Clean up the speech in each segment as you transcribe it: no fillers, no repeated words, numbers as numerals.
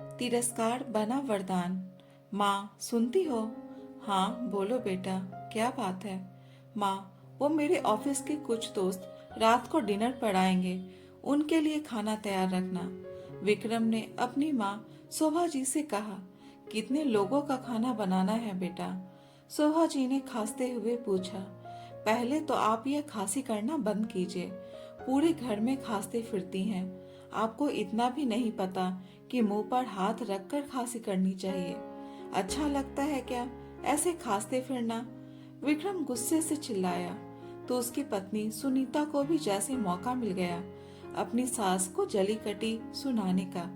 तिरस्कार बना वरदान। माँ सुनती हो? हाँ बोलो बेटा, क्या बात है? माँ, वो मेरे ऑफिस के कुछ दोस्त रात को डिनर पर आएंगे, उनके लिए खाना तैयार रखना। विक्रम ने अपनी माँ शोभा जी से कहा। कितने लोगों का खाना बनाना है बेटा? शोभा जी ने खांसते हुए पूछा। पहले तो आप यह खांसी करना बंद कीजिए, पूरे घर में खांसते फिरती हैं। आपको इतना भी नहीं पता कि मुंह पर हाथ रखकर खांसी करनी चाहिए। अच्छा लगता है क्या ऐसे खांसते फिरना? विक्रम गुस्से से चिल्लाया तो उसकी पत्नी सुनीता को भी जैसे मौका मिल गया अपनी सास को जली कटी सुनाने का।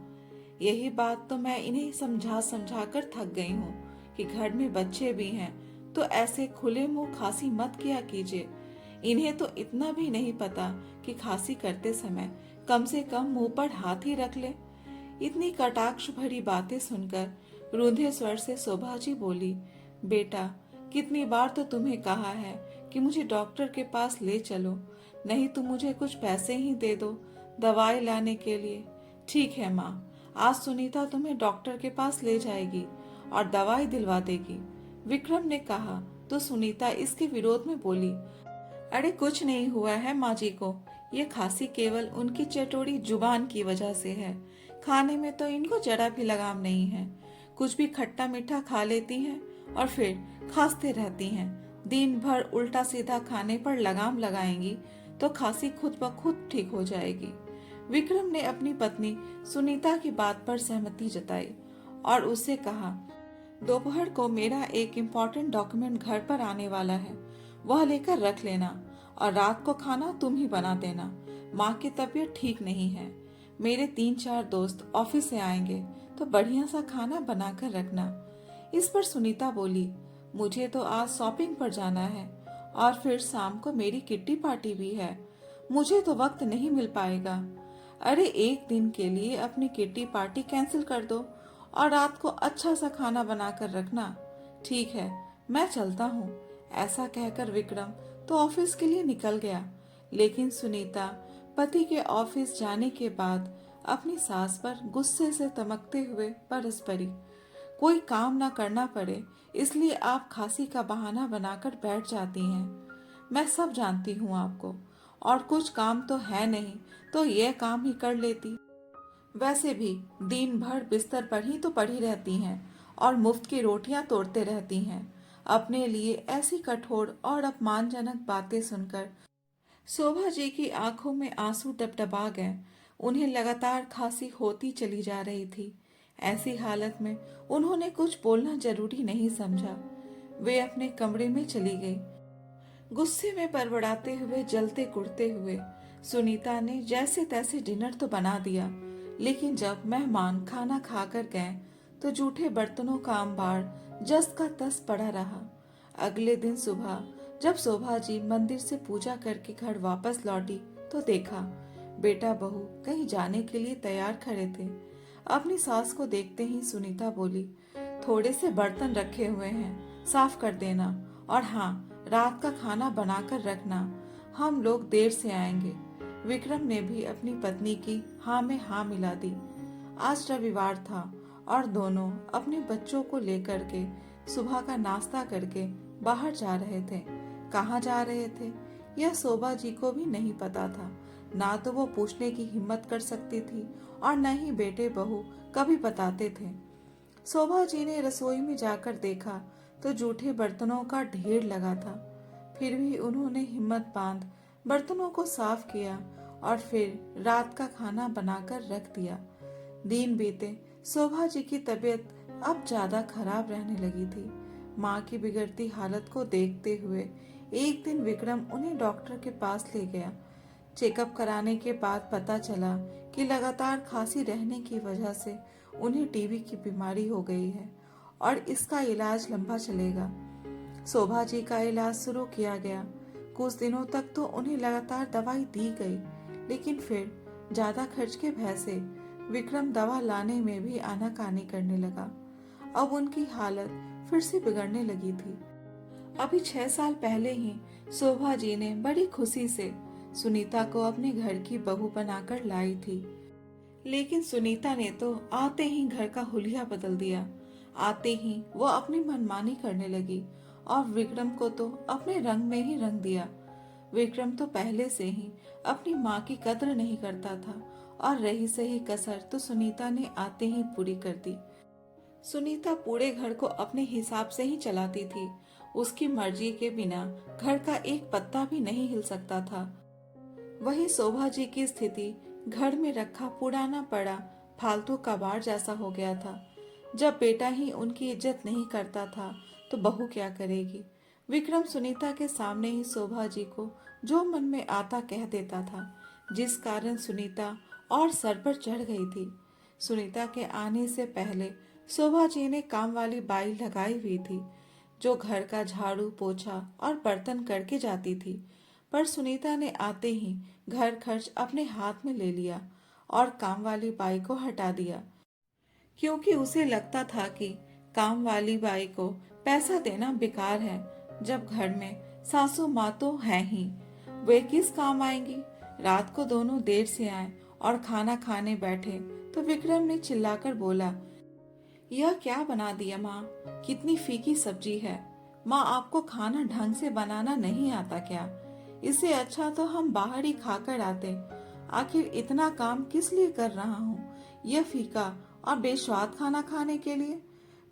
यही बात तो मैं इन्हें समझा समझा कर थक गई हूँ कि घर में बच्चे भी हैं तो ऐसे खुले मुंह खांसी मत किया कीजिए। इन्हें तो इतना भी नहीं पता कि खांसी करते समय कम से कम मुंह पर हाथ ही रख ले। इतनी कटाक्ष भरी बातें सुनकर रूंधे स्वर से शोभा जी बोली। बेटा, कितनी बार तो तुम्हें कहा है कि मुझे डॉक्टर के पास ले चलो, नहीं तो मुझे कुछ पैसे ही दे दो दवाई लाने के लिए। ठीक है माँ, आज सुनीता तुम्हें डॉक्टर के पास ले जाएगी और दवाई दिलवा देगी, विक्रम ने कहा। तो सुनीता इसके विरोध में बोली। अरे कुछ नहीं हुआ है माँ जी को, ये खांसी केवल उनकी चटोरी जुबान की वजह से है। खाने में तो इनको जरा भी लगाम नहीं है। कुछ भी खट्टा मीठा खा लेती हैं और फिर खांसते रहती हैं। दिन भर उल्टा सीधा खाने पर लगाम लगाएंगी तो खांसी खुद ब खुद ठीक हो जाएगी। विक्रम ने अपनी पत्नी सुनीता की बात पर सहमति जताई और उससे कहा, दोपहर को मेरा एक इम्पोर्टेंट डॉक्यूमेंट घर पर आने वाला है, वह लेकर रख लेना और रात को खाना तुम ही बना देना। माँ की तबीयत ठीक नहीं है। मेरे 3-4 दोस्त ऑफिस से आएंगे तो बढ़िया सा खाना बनाकर रखना। इस पर सुनीता बोली, मुझे तो आज शॉपिंग पर जाना है और फिर शाम को मेरी किट्टी पार्टी भी है, मुझे तो वक्त नहीं मिल पाएगा। अरे एक दिन के लिए अपनी किट्टी पार्टी कैंसिल कर दो और रात को अच्छा सा खाना बनाकर रखना। ठीक है, मैं चलता हूँ। ऐसा कहकर विक्रम तो ऑफिस के लिए निकल गया, लेकिन सुनीता पति के ऑफिस जाने के बाद अपनी सास पर गुस्से से तमकते हुए बरस पड़ी। कोई काम ना करना पड़े इसलिए आप खांसी का बहाना बनाकर बैठ जाती हैं। मैं सब जानती हूँ आपको, और कुछ काम तो है नहीं तो यह काम ही कर लेती। वैसे भी दिन भर बिस्तर पर ही तो पड़ी रहती हैं और मुफ्त की रोटियां तोड़ते रहती हैं। अपने लिए ऐसी कठोर और अपमानजनक बातें सुनकर शोभा जी की आंखों में आंसू टपटपा गए। उन्हें लगातार खांसी होती चली जा रही थी। ऐसी हालत में उन्होंने कुछ बोलना जरूरी नहीं समझा। वे अपने कमरे में चली गई, गुस्से में बड़बड़ाते हुए, जलते कुड़ते हुए। सुनीता ने जैसे तैसे डिनर तो बना दिया, लेकिन जब मेहमान खाना खाकर गए तो जूठे बर्तनों का अंबार जस का तस पड़ा रहा। अगले दिन सुबह जब शोभा जी मंदिर से पूजा करके घर वापस लौटी तो देखा बेटा बहू कहीं जाने के लिए तैयार खड़े थे। अपनी सास को देखते ही सुनीता बोली, थोड़े से बर्तन रखे हुए हैं, साफ कर देना, और हाँ, रात का खाना बनाकर रखना, हम लोग देर से आएंगे। विक्रम ने भी अपनी पत्नी की हाँ में हाँ मिला दी। आज रविवार था और दोनों अपने बच्चों को लेकर के सुबह का नाश्ता करके बाहर जा रहे थे। कहाँ जा रहे थे यह शोभा जी को भी नहीं पता था। ना तो वो पूछने की हिम्मत कर सकती थी और न ही बेटे बहू कभी बताते थे। शोभा जी ने रसोई में जाकर देखा तो जूठे बर्तनों का ढेर लगा था। फिर भी उन्होंने हिम्मत बांध बर्तनों को साफ किया और फिर रात का खाना बनाकर रख दिया। दिन बीते, शोभा जी की तबीयत अब ज्यादा खराब रहने लगी थी। माँ की बिगड़ती हालत को देखते हुए एक दिन विक्रम उन्हें डॉक्टर के पास ले गया। चेकअप कराने के बाद पता चला कि लगातार खांसी रहने की वजह से उन्हें टीबी की बीमारी हो गई है और इसका इलाज लंबा चलेगा। शोभा जी का इलाज शुरू किया गया। कुछ दिनों तक तो उन्हें लगातार दवाई दी गई, लेकिन फिर ज्यादा खर्च के भय से विक्रम दवा लाने में भी आनाकानी करने लगा। अब उनकी हालत फिर से बिगड़ने लगी थी। अभी 6 साल पहले ही शोभा जी ने बड़ी खुशी से सुनीता को अपने घर की बहू बनाकर लाई थी, लेकिन सुनीता ने तो आते ही घर का हुलिया बदल दिया। आते ही वो अपनी मनमानी करने लगी और विक्रम को तो अपने रंग में ही रंग दिया। विक्रम तो पहले से ही अपनी माँ की कद्र नहीं करता था और रही सही कसर तो सुनीता ने आते ही पूरी कर दी। सुनीता पूरे घर को अपने हिसाब से ही चलाती थी। उसकी मर्जी के बिना घर का एक पत्ता भी नहीं हिल सकता था। वही शोभा जी की स्थिति घर में रखा पुराना पड़ा फालतू कबाड़ जैसा हो गया था। जब बेटा ही उनकी इज्जत नहीं करता था तो बहू क्या करेगी। विक्रम सुनीता के सामने ही शोभा जी को जो मन में आता कह देता था, जिस कारण सुनीता और सर पर चढ़ गई थी। सुनीता के आने से पहले शोभा जी ने काम वाली बाई लगाई हुई थी, जो घर का झाड़ू पोछा और बर्तन करके जाती थी। पर सुनीता ने आते ही घर खर्च अपने हाथ में ले लिया और काम वाली बाई को हटा दिया, क्योंकि उसे लगता था कि काम वाली बाई को पैसा देना बेकार है। जब घर में सासू माँ तो है ही, वे किस काम आएंगी। रात को दोनों देर से आए और खाना खाने बैठे तो विक्रम ने चिल्लाकर बोला, यह क्या बना दिया माँ, कितनी फीकी सब्जी है। माँ, आपको खाना ढंग से बनाना नहीं आता क्या? इससे अच्छा तो हम बाहर ही खाकर आते। आखिर इतना काम किस लिए कर रहा हूँ, यह फीका और बेस्वाद खाना खाने के लिए।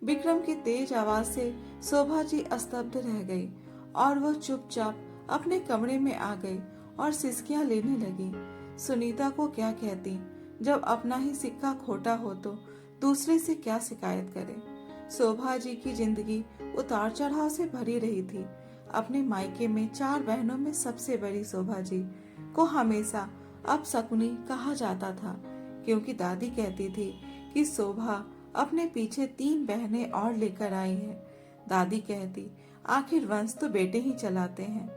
विक्रम की तेज आवाज से शोभा जी स्तब्ध रह गई और वो चुपचाप अपने कमरे में आ गई और सिसकियां लेने लगी। सुनीता को क्या कहती, जब अपना ही सिक्का खोटा हो तो दूसरे से क्या शिकायत करे। शोभा जी की जिंदगी उतार चढ़ाव से भरी रही थी। अपने मायके में 4 बहनों में सबसे बड़ी शोभा जी को हमेशा अपशकुनी कहा जाता था, क्योंकि दादी कहती थी कि शोभा अपने पीछे 3 बहनें और लेकर आई है। दादी कहती, आखिर वंश तो बेटे ही चलाते हैं।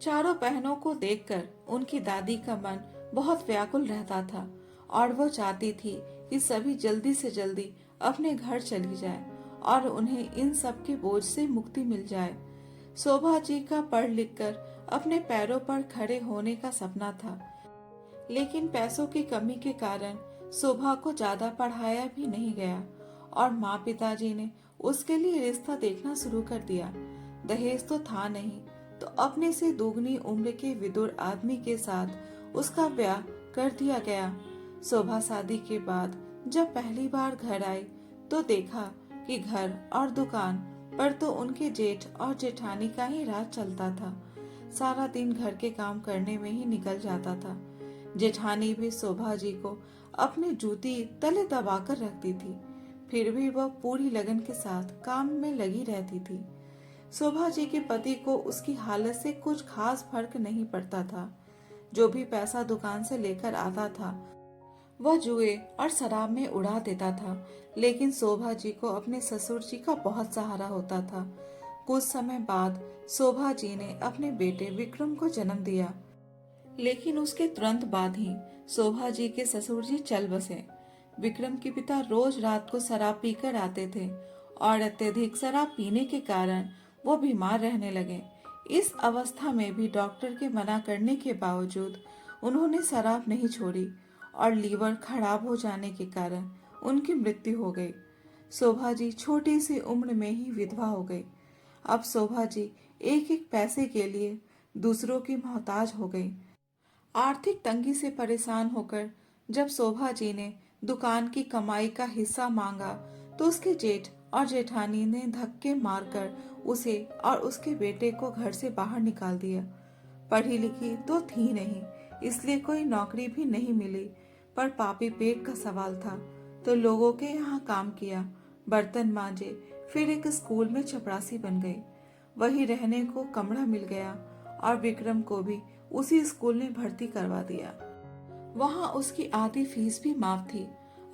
चारों बहनों को देखकर उनकी दादी का मन बहुत व्याकुल रहता था और वो चाहती थी कि सभी जल्दी से जल्दी अपने घर चली जाए और उन्हें इन सब के बोझ से मुक्ति मिल जाए। शोभा जी का पढ़ लिख कर अपने पैरों पर खड़े होने का सपना था, लेकिन पैसों की कमी के कारण शोभा को ज्यादा पढ़ाया भी नहीं गया और माँ पिताजी ने उसके लिए रिश्ता देखना शुरू कर दिया। दहेज तो था नहीं, तो अपने से दोगुनी उम्र के विदुर आदमी के साथ उसका ब्याह कर दिया गया। शोभा शादी के बाद जब पहली बार घर आई तो देखा कि घर और दुकान पर तो उनके जेठ और जेठानी का ही राज चलता था। सारा दिन घर के काम करने में ही निकल जाता था। जेठानी भी शोभा जी को अपनी जूती तले दबाकर रखती थी, फिर भी वह पूरी लगन के साथ काम में लगी रहती थी। शोभा जी के पति को उसकी हालत से कुछ खास फर्क नहीं पड़ता था। जो भी पैसा दुकान से लेकर आता था वह जुए और शराब में उड़ा देता था, लेकिन शोभा जी को अपने ससुर जी का बहुत सहारा होता था। कुछ समय बाद शोभा जी ने अपने बेटे विक्रम को जन्म दिया, लेकिन उसके तुरंत बाद ही शोभा जी के ससुर जी चल बसे। विक्रम के पिता रोज रात को शराब पीकर आते थे और अत्यधिक शराब पीने के कारण वो बीमार रहने लगे। इस अवस्था में भी डॉक्टर के मना करने के बावजूद उन्होंने शराब नहीं छोड़ी और लीवर खराब हो जाने के कारण उनकी मृत्यु हो गई। शोभा जी छोटी सी उम्र में ही विधवा हो गई। अब शोभा जी एक एक पैसे के लिए दूसरों की मोहताज हो गई। आर्थिक तंगी से परेशान होकर जब शोभा जी ने दुकान की कमाई का हिस्सा मांगा तो उसके जेठ और जेठानी ने धक्के मारकर उसे और उसके बेटे को घर से बाहर निकाल दिया। पढ़ी लिखी तो थी नहीं, इसलिए कोई नौकरी भी नहीं मिली, पर पापी पेट का सवाल था तो लोगों के यहाँ काम किया, बर्तन मांजे, फिर एक स्कूल में चपरासी बन गई। वही रहने को कमरा मिल गया और विक्रम को भी उसी स्कूल ने भर्ती करवा दिया। वहाँ उसकी आधी फीस भी माफ थी।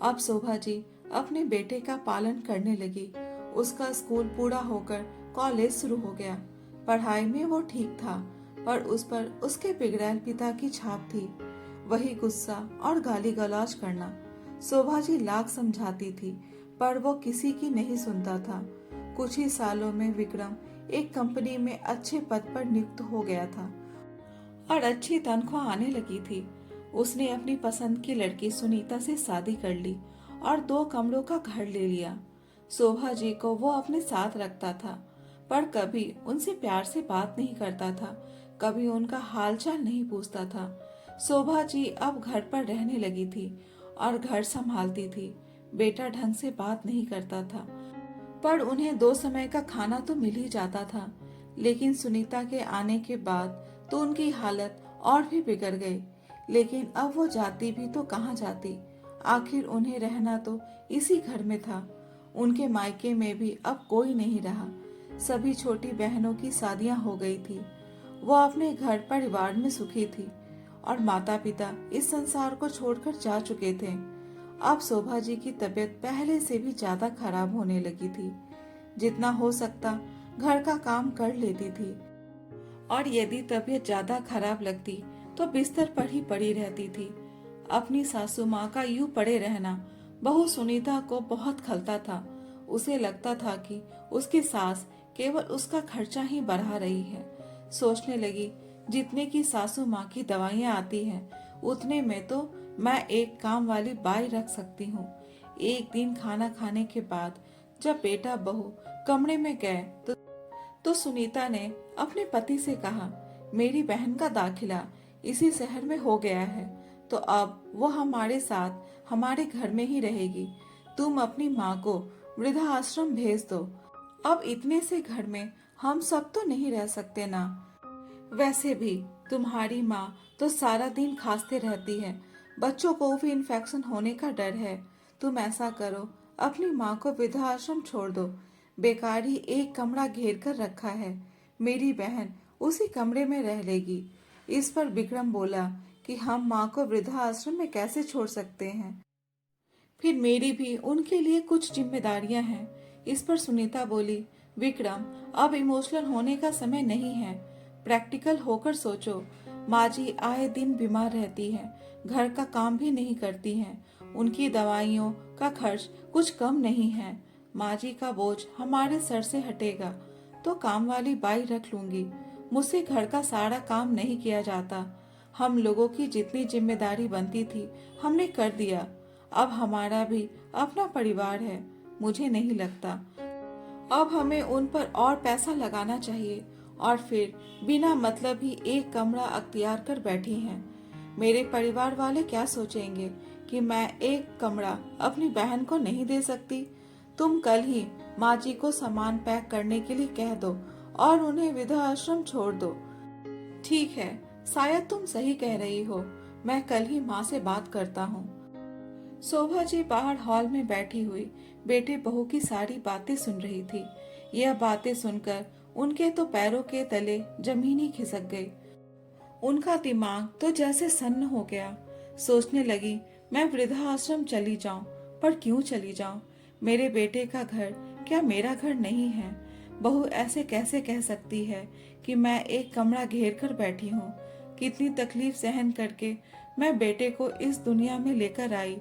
अब शोभा जी अपने बेटे का पालन करने लगी। उसका स्कूल पूरा होकर कॉलेज शुरू हो गया। पढ़ाई में वो ठीक था, पर उस पर उसके बिगड़ैल पिता की छाप थी। वही गुस्सा और गाली गलौज करना। शोभा जी लाख समझाती थी, पर वो किसी की नहीं सुनता था। कुछ ही सालों में विक्रम एक कंपनी में अच्छे पद पर नियुक्त हो गया था और अच्छी तनख्वाह आने लगी थी। उसने अपनी पसंद की लड़की सुनीता से शादी कर ली और 2 कमरों का घर ले लिया। शोभा जी को वो अपने साथ रखता था, पर कभी उनसे प्यार से बात नहीं करता था, कभी उनका हालचाल नहीं पूछता था। शोभा जी अब घर पर रहने लगी थी और घर संभालती थी। बेटा ढंग से बात नहीं करता था, पर उन्हें 2 समय का खाना तो मिल ही जाता था। लेकिन सुनीता के आने के बाद तो उनकी हालत और भी बिगड़ गई। लेकिन अब वो जाती भी तो कहाँ जाती, आखिर उन्हें रहना तो इसी घर में था। उनके मायके में भी अब कोई नहीं रहा। सभी छोटी बहनों की शादियां हो गई थी। वो अपने घर परिवार में सुखी थी और माता पिता इस संसार को छोड़कर जा चुके थे। अब शोभा जी की तबीयत पहले से भी ज्यादा खराब होने लगी थी। जितना हो सकता घर का काम कर लेती थी, और यदि तबीयत ज्यादा खराब लगती तो बिस्तर पर ही पड़ी रहती थी। अपनी सासू माँ का यूं पड़े रहना बहू सुनीता को बहुत खलता था। उसे लगता था कि उसकी सास केवल उसका खर्चा ही बढ़ा रही है। सोचने लगी, जितने की सासू माँ की दवाइयाँ आती हैं, उतने में तो मैं एक काम वाली बाई रख सकती हूँ। एक दिन खाना खाने के बाद जब बेटा बहू कमरे में गए तो सुनीता ने अपने पति से कहा, मेरी बहन का दाखिला इसी शहर में हो गया है, तो अब वो हमारे साथ हमारे घर में ही रहेगी। तुम अपनी माँ को वृद्धा आश्रम भेज दो। अब इतने से घर में हम सब तो नहीं रह सकते ना। वैसे भी तुम्हारी माँ तो सारा दिन खांसते रहती है, बच्चों को भी इन्फेक्शन होने का डर है। तुम ऐसा करो, अपनी माँ को वृद्धाश्रम छोड़ दो। बेकार ही एक कमरा घेर कर रखा है, मेरी बहन उसी कमरे में रह लेगी। इस पर विक्रम बोला कि हम माँ को वृद्धाश्रम में कैसे छोड़ सकते हैं, फिर मेरी भी उनके लिए कुछ जिम्मेदारियां हैं। इस पर सुनीता बोली, विक्रम अब इमोशनल होने का समय नहीं है, प्रैक्टिकल होकर सोचो। माँ जी आए दिन बीमार रहती हैं, घर का काम भी नहीं करती हैं, उनकी दवाइयों का खर्च कुछ कम नहीं है। माँ जी का बोझ हमारे सर से हटेगा तो काम वाली बाई रख लूंगी। मुझसे घर का सारा काम नहीं किया जाता। हम लोगों की जितनी जिम्मेदारी बनती थी हमने कर दिया। अब हमारा भी अपना परिवार है। मुझे नहीं लगता अब हमें उन पर और पैसा लगाना चाहिए, और फिर बिना मतलब ही एक कमरा अख्तियार कर बैठी हैं। मेरे परिवार वाले क्या सोचेंगे कि मैं एक कमरा अपनी बहन को नहीं दे सकती। तुम कल ही माँ जी को सामान पैक करने के लिए कह दो और उन्हें वृद्धाश्रम छोड़ दो। ठीक है, शायद तुम सही कह रही हो, मैं कल ही माँ से बात करता हूँ। शोभा जी बाहर हॉल में बैठी हुई बेटे बहू की सारी बातें सुन रही थी। यह बातें सुनकर उनके तो पैरों के तले जमीन ही खिसक गई। उनका दिमाग तो जैसे सन्न हो गया। सोचने लगी, मैं वृद्धाश्रम चली जाऊं, पर क्यों चली जाऊं? मेरे बेटे का घर क्या मेरा घर नहीं है? बहू ऐसे कैसे कह सकती है कि मैं एक कमरा घेर कर बैठी हूँ? कितनी तकलीफ सहन करके मैं बेटे को इस दुनिया में लेकर आई,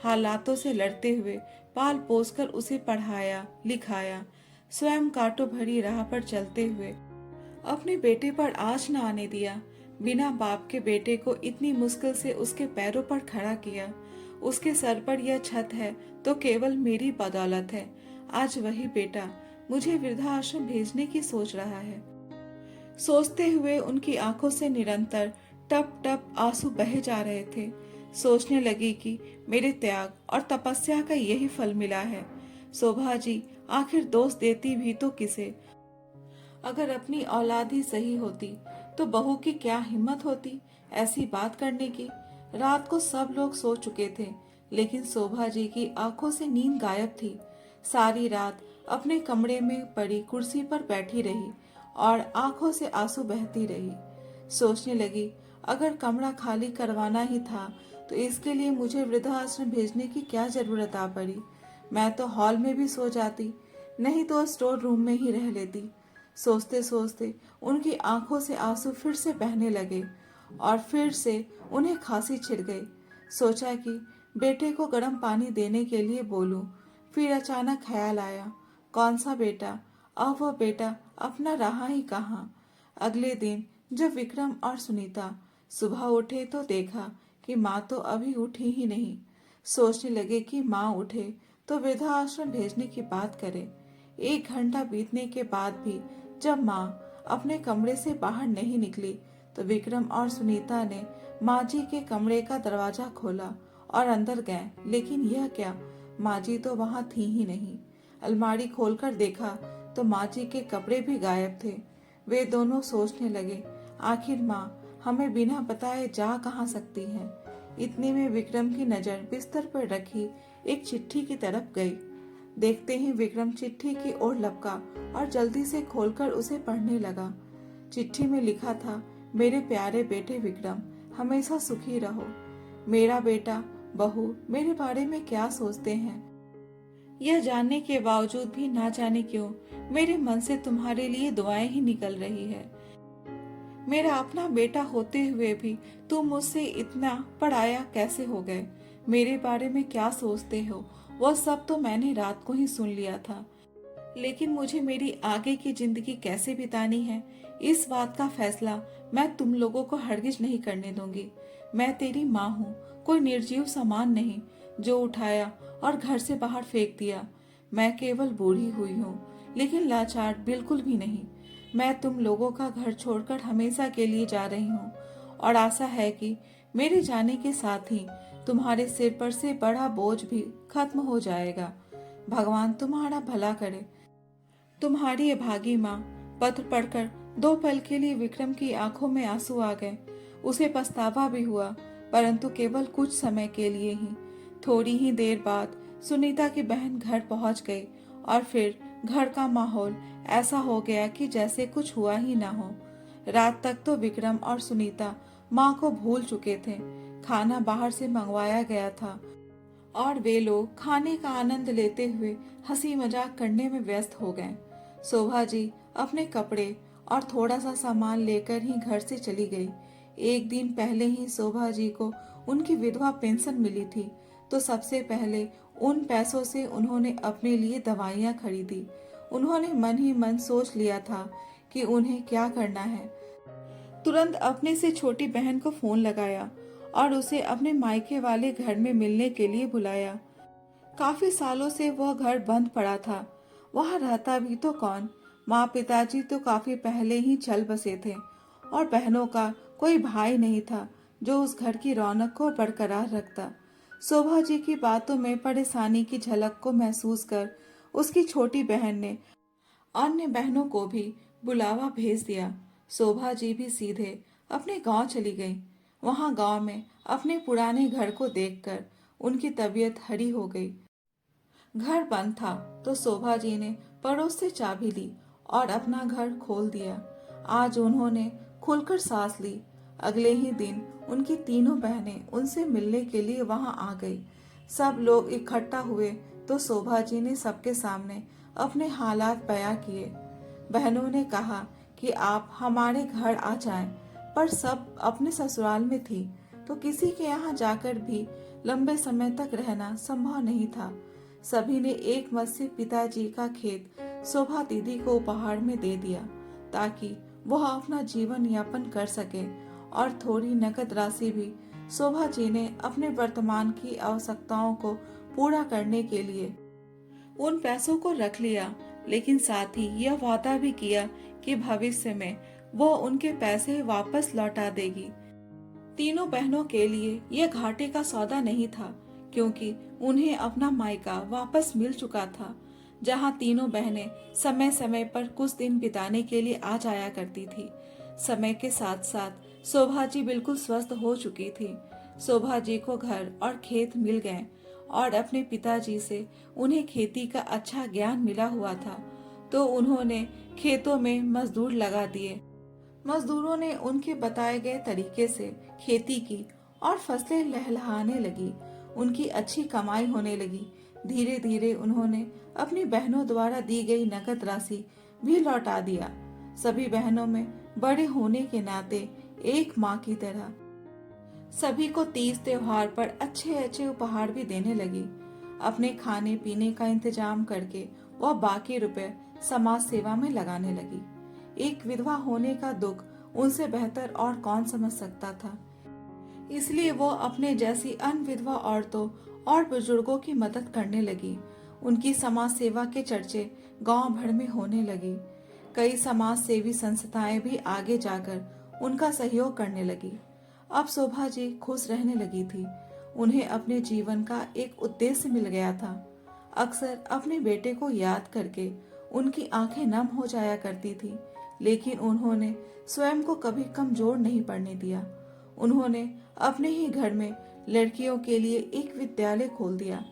हालातों से लड़ते हुए पाल पोस कर उसे पढ़ाया लिखाया, स्वयं कांटों भरी राह पर चलते हुए अपने बेटे पर आँच न आने दिया। बिना बाप के बेटे को इतनी मुश्किल से उसके पैरों पर खड़ा किया। उसके सर पर यह छत है तो केवल मेरी बदौलत है। आज वही बेटा मुझे वृद्धाश्रम भेजने की सोच रहा है। सोचते हुए उनकी आंखों से निरंतर टप टप आंसू बहे जा रहे थे। सोचने लगी कि मेरे त्याग और तपस्या का यही फल मिला है। शोभा जी आखिर दोष देती भी तो किसे? अगर अपनी औलाद ही सही होती तो बहू की क्या हिम्मत होती ऐसी बात करने की। रात को सब लोग सो चुके थे, लेकिन शोभा जी की आंखों से नींद गायब थी। सारी रात अपने कमरे में पड़ी कुर्सी पर बैठी रही और आंखों से आंसू बहती रही। सोचने लगी, अगर कमरा खाली करवाना ही था तो इसके लिए मुझे वृद्धाश्रम भेजने की क्या जरूरत आ पड़ी। मैं तो हॉल में भी सो जाती, नहीं तो स्टोर रूम में ही रह लेती। सोचते सोचते उनकी आंखों से आंसू फिर से बहने लगे और फिर से उन्हें खांसी छिड़ गई। सोचा कि बेटे को गर्म पानी देने के लिए बोलूं। फिर अचानक ख्याल आया, कौन सा बेटा? अब वह बेटा अपना रहा ही कहाँ। अगले दिन जब विक्रम और सुनीता सुबह उठे तो देखा कि माँ तो अभी उठी ही नहीं। सोचने लगे कि माँ उठे तो वृद्धाश्रम भेजने की बात करे। 1 घंटा बीतने के बाद भी जब माँ अपने कमरे से बाहर नहीं निकली तो विक्रम और सुनीता ने माँ जी के कमरे का दरवाजा खोला और अंदर गए। लेकिन यह क्या, माँ जी तो वहां थी ही नहीं। अलमारी खोलकर देखा तो माँ जी के कपड़े भी गायब थे। वे दोनों सोचने लगे, आखिर माँ हमें बिना बताए जा कहाँ सकती है। इतने में विक्रम की नजर बिस्तर पर रखी एक चिट्ठी की तरफ गई। देखते ही विक्रम चिट्ठी की ओर लपका और जल्दी से खोलकर उसे पढ़ने लगा। चिट्ठी में लिखा था, मेरे प्यारे बेटे विक्रम, हमेशा सुखी रहो। मेरा बेटा बहू मेरे बारे में क्या सोचते हैं, यह जानने के बावजूद भी ना जाने क्यों मेरे मन से तुम्हारे लिए दुआएं ही निकल रही है। मेरा अपना बेटा होते हुए भी तुम मुझसे इतना पराया कैसे हो गए। मेरे बारे में क्या सोचते हो वह सब तो मैंने रात को ही सुन लिया था, लेकिन मुझे मेरी आगे की जिंदगी कैसे बितानी है इस बात का फैसला मैं तुम लोगों को हरगिज नहीं करने दूंगी। मैं तेरी माँ हूँ, कोई निर्जीव सामान नहीं जो उठाया और घर से बाहर फेंक दिया। मैं केवल बूढ़ी हुई हूँ, लेकिन लाचार बिल्कुल भी नहीं। मैं तुम लोगों का घर छोड़कर हमेशा के लिए जा रही हूँ और आशा है कि मेरे जाने के साथ ही तुम्हारे सिर पर से बड़ा बोझ भी खत्म हो जाएगा। भगवान तुम्हारा भला करे। तुम्हारी अभागी माँ। पत्र पढ़कर 2 पल के लिए विक्रम की आंखों में आंसू आ गए। उसे पछतावा भी हुआ, परंतु केवल कुछ समय के लिए ही। थोड़ी ही देर बाद सुनीता की बहन घर पहुंच गई और फिर घर का माहौल ऐसा हो गया कि जैसे कुछ हुआ ही ना हो। रात तक तो विक्रम और सुनीता माँ को भूल चुके थे। खाना बाहर से मंगवाया गया था और वे लोग खाने का आनंद लेते हुए हंसी मजाक करने में व्यस्त हो गए। शोभा जी अपने कपड़े और थोड़ा सा सामान लेकर ही घर से चली गई। एक दिन पहले ही शोभा जी को उनकी विधवा पेंशन मिली थी, तो सबसे पहले उन पैसों से उन्होंने अपने लिए दवाइयाँ खरीदी। उन्होंने मन ही मन सोच लिया था कि उन्हें क्या करना है। तुरंत अपने से छोटी बहन को फोन लगाया और उसे अपने मायके वाले घर में मिलने के लिए बुलाया। काफी सालों से वह घर बंद पड़ा था, वहां रहता भी तो कौन। माँ पिताजी तो काफी पहले ही चल बसे थे और बहनों का कोई भाई नहीं था जो उस घर की रौनक को बरकरार रखता। शोभा जी की बातों में परेशानी की झलक को महसूस कर उसकी छोटी बहन ने अन्य बहनों को भी बुलावा भेज दिया। शोभा जी भी सीधे अपने गांव चली गई। वहां गांव में अपने पुराने घर को देखकर उनकी तबीयत हरी हो गई। घर बंद था तो शोभा जी ने पड़ोस से चाबी ली और अपना घर खोल दिया। आज उन्होंने खुलकर सांस ली। अगले ही दिन उनकी तीनों बहनें उनसे मिलने के लिए वहां आ गई। सब लोग इकट्ठा हुए तो शोभा जी ने सबके सामने अपने हालात बयां किए। बहनों ने कहा कि आप हमारे घर आ जाएं, पर सब अपने ससुराल में थी तो किसी के यहाँ जाकर भी लंबे समय तक रहना संभव नहीं था। सभी ने एक मत से पिताजी का खेत शोभा दीदी को उपहार में दे दिया ताकि वह अपना जीवन यापन कर सके, और थोड़ी नकद राशि भी शोभा जी ने अपने वर्तमान की आवश्यकताओं को पूरा करने के लिए उन पैसों को रख लिया। लेकिन साथ ही यह वादा भी किया कि भविष्य में वो उनके पैसे वापस लौटा देगी। तीनों बहनों के लिए यह घाटे का सौदा नहीं था, क्योंकि उन्हें अपना मायका वापस मिल चुका था, जहां तीनों बहनें समय समय पर कुछ दिन बिताने के लिए आ जाया करती थी। समय के साथ साथ शोभा जी बिल्कुल स्वस्थ हो चुकी थी। शोभा जी को घर और खेत मिल गए और अपने पिताजी से उन्हें खेती का अच्छा ज्ञान मिला हुआ था, तो उन्होंने खेतों में मजदूर लगा दिए। मजदूरों ने उनके बताए गए तरीके से खेती की और फसलें लहलहाने लगी। उनकी अच्छी कमाई होने लगी। धीरे धीरे उन्होंने अपनी बहनों द्वारा दी गई नकद राशि भी लौटा दिया। सभी बहनों में बड़े होने के नाते एक माँ की तरह सभी को तीज त्योहार पर अच्छे अच्छे उपहार भी देने लगी। अपने खाने पीने का इंतजाम करके वह बाकी रुपए समाज सेवा में लगाने लगी। एक विधवा होने का दुख उनसे बेहतर और कौन समझ सकता था। इसलिए वो अपने जैसी अन्य विधवा औरतों और बुजुर्गों की मदद करने लगी। उनकी समाज सेवा के चर्चे गांव भर में होने लगे। कई समाज सेवी संस्थाएं भी आगे जाकर उनका सहयोग करने लगी। अब शोभा जी खुश रहने लगी थी। उन्हें अपने जीवन का एक उद्देश्य मिल गया था। अक्सर अपने बेटे को याद करके उनकी आंखें नम हो जाया करती थी, लेकिन उन्होंने स्वयं को कभी कमजोर नहीं पड़ने दिया। उन्होंने अपने ही घर में लड़कियों के लिए एक विद्यालय खोल दिया,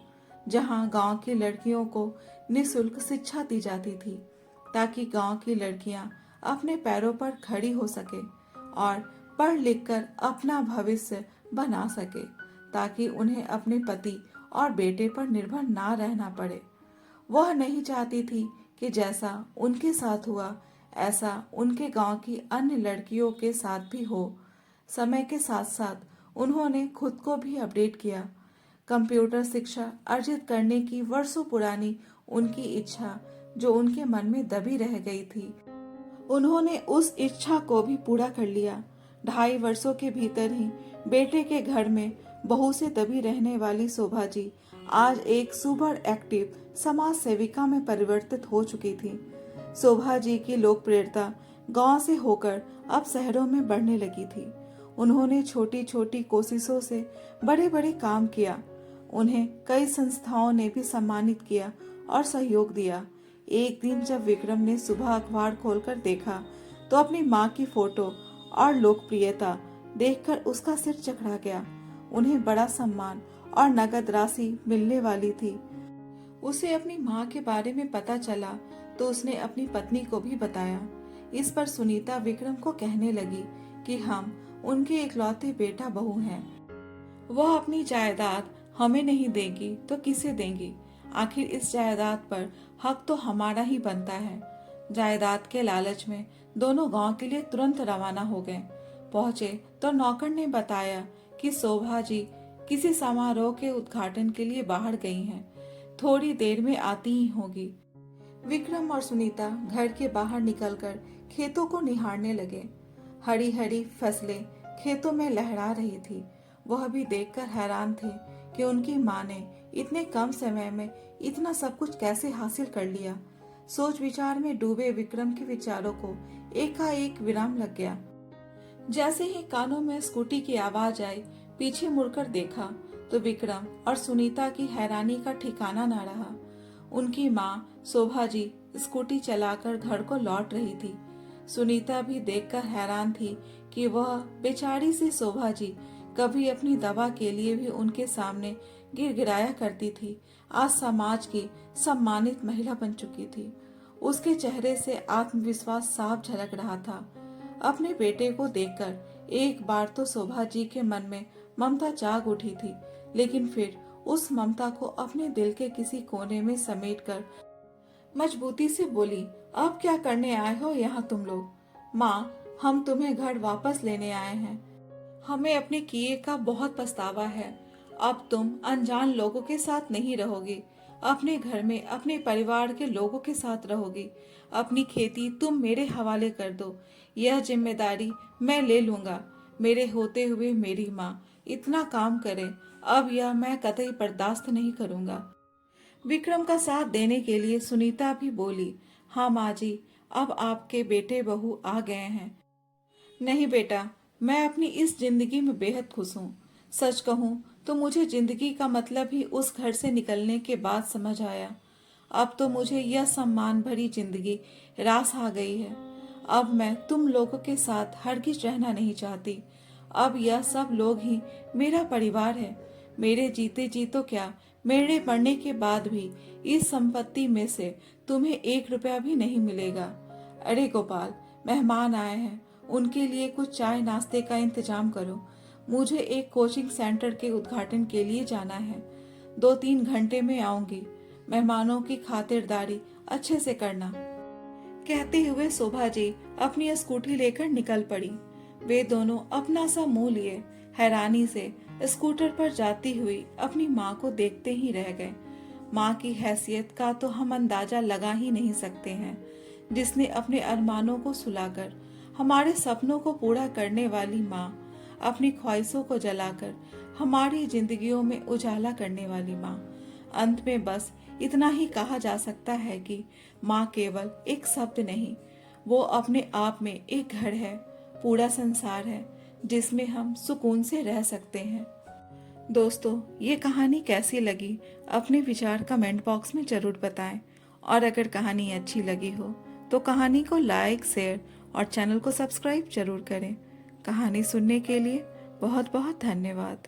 जहां गांव की लड़कियों को निःशुल्क शिक्षा दी जाती थी, ताकि गांव की लड़कियां अपने पैरों पर खड़ी हो सके और पढ़ लिख कर अपना भविष्य बना सके, ताकि उन्हें अपने पति और बेटे पर निर्भर ना रहना पड़े। वह नहीं चाहती थी कि जैसा उनके साथ हुआ ऐसा उनके गांव की अन्य लड़कियों के साथ भी हो। समय के साथ साथ उन्होंने खुद को भी अपडेट किया। कंप्यूटर शिक्षा अर्जित करने की वर्षों पुरानी उनकी इच्छा जो उनके मन में दबी रह गई थी, उन्होंने उस इच्छा को भी पूरा कर लिया। 2.5 वर्षों के भीतर ही बेटे के घर में बहू से दबी रहने वाली शोभा जी आज एक सुपर एक्टिव समाज सेविका में परिवर्तित हो चुकी थी। शोभा जी की लोकप्रियता गांव से होकर अब शहरों में बढ़ने लगी थी। उन्होंने छोटी छोटी कोशिशों से बड़े बड़े काम किया। उन्हें कई संस्थाओं ने भी सम्मानित किया और सहयोग दिया। एक दिन जब विक्रम ने सुबह अखबार खोलकर देखा तो अपनी माँ की फोटो और लोकप्रियता देखकर उसका सिर चकरा गया। उन्हें बड़ा सम्मान और नगद राशि मिलने वाली थी। उसे अपनी माँ के बारे में पता चला तो उसने अपनी पत्नी को भी बताया। इस पर सुनीता विक्रम को कहने लगी कि हम उनके इकलौते बेटा बहू हैं। वह अपनी जायदाद हमें नहीं देगी तो किसे देंगी? आखिर इस जायदाद पर हक तो हमारा ही बनता है। जायदाद के लालच में दोनों गांव के लिए तुरंत रवाना हो गए। पहुंचे तो नौकर ने बताया कि शोभा जी किसी समारोह के उद्घाटन के लिए बाहर गई हैं। थोड़ी देर में आती ही होगी। विक्रम और सुनीता घर के बाहर निकलकर खेतों को निहारने लगे। हरी हरी फसलें खेतों में लहरा रही थी। वह भी देखकर हैरान थे कि उनकी माँ ने इतने कम समय में इतना सब कुछ कैसे हासिल कर लिया। सोच विचार में डूबे विक्रम के विचारों को एकाएक विराम लग गया। जैसे ही कानों में स्कूटी की आवाज आई, पीछे मुड़कर देखा तो विक्रम और सुनीता की हैरानी का ठिकाना न रहा। उनकी माँ शोभा जी स्कूटी चलाकर घर को लौट रही थी। सुनीता भी देखकर हैरान थी कि वह बेचारी सी शोभा जी कभी अपनी दवा के लिए भी उनके सामने गिड़गिड़ाया करती थी, आज समाज की सम्मानित महिला बन चुकी थी। उसके चेहरे से आत्मविश्वास साफ झलक रहा था। अपने बेटे को देखकर एक बार तो शोभा जी के मन में ममता जाग उठी थी, लेकिन फिर उस ममता को अपने दिल के किसी कोने में समेटकर मजबूती से बोली, अब क्या करने आए हो यहाँ तुम लोग? माँ, हम तुम्हें घर वापस लेने आए हैं। हमें अपने किए का बहुत पछतावा है। अब तुम अनजान लोगों के साथ नहीं रहोगी, अपने घर में अपने परिवार के लोगों के साथ रहोगी। अपनी खेती तुम मेरे हवाले कर दो, यह जिम्मेदारी मैं ले लूंगा। मेरे होते हुए मेरी माँ इतना काम करे, अब यह मैं कतई बर्दाश्त नहीं करूंगा। विक्रम का साथ देने के लिए सुनीता भी बोली, हाँ माँ जी, अब आपके बेटे बहू आ गए हैं। नहीं बेटा, मैं अपनी इस जिंदगी में बेहद खुश हूँ। सच कहूँ तो मुझे जिंदगी का मतलब ही उस घर से निकलने के बाद समझ आया। अब तो मुझे यह सम्मान भरी जिंदगी रास आ गई है। अब मैं तुम लोगों के साथ हरगिज रहना नहीं चाहती। अब यह सब लोग ही मेरा परिवार है। मेरे जीते जी तो क्या, मेरे मरने के बाद भी इस संपत्ति में से तुम्हें 1 रुपया भी नहीं मिलेगा। अरे गोपाल, मेहमान आए हैं, उनके लिए कुछ चाय नाश्ते का इंतजाम करो। मुझे एक कोचिंग सेंटर के उद्घाटन के लिए जाना है। 2-3 घंटे में आऊंगी। मेहमानों की खातिरदारी अच्छे से करना। कहते हुए शोभा जी अपनी स्कूटी लेकर निकल पड़ी। वे दोनों अपना सा मुंह लिए हैरानी से स्कूटर पर जाती हुई अपनी माँ को देखते ही रह गए। माँ की हैसियत का तो हम अंदाजा लगा ही नहीं सकते हैं, जिसने अपने अरमानों को सुलाकर हमारे सपनों को पूरा करने वाली माँ अपनी ख्वाहिशों को जलाकर हमारी जिंदगियों में उजाला करने वाली माँ। अंत में बस इतना ही कहा जा सकता है कि माँ केवल एक शब्द नहीं, वो अपने आप में एक घर है, पूरा संसार है जिसमें हम सुकून से रह सकते हैं। दोस्तों, ये कहानी कैसी लगी अपने विचार कमेंट बॉक्स में जरूर बताएं। और अगर कहानी अच्छी लगी हो तो कहानी को लाइक, शेयर और चैनल को सब्सक्राइब जरूर करें। कहानी सुनने के लिए बहुत बहुत धन्यवाद।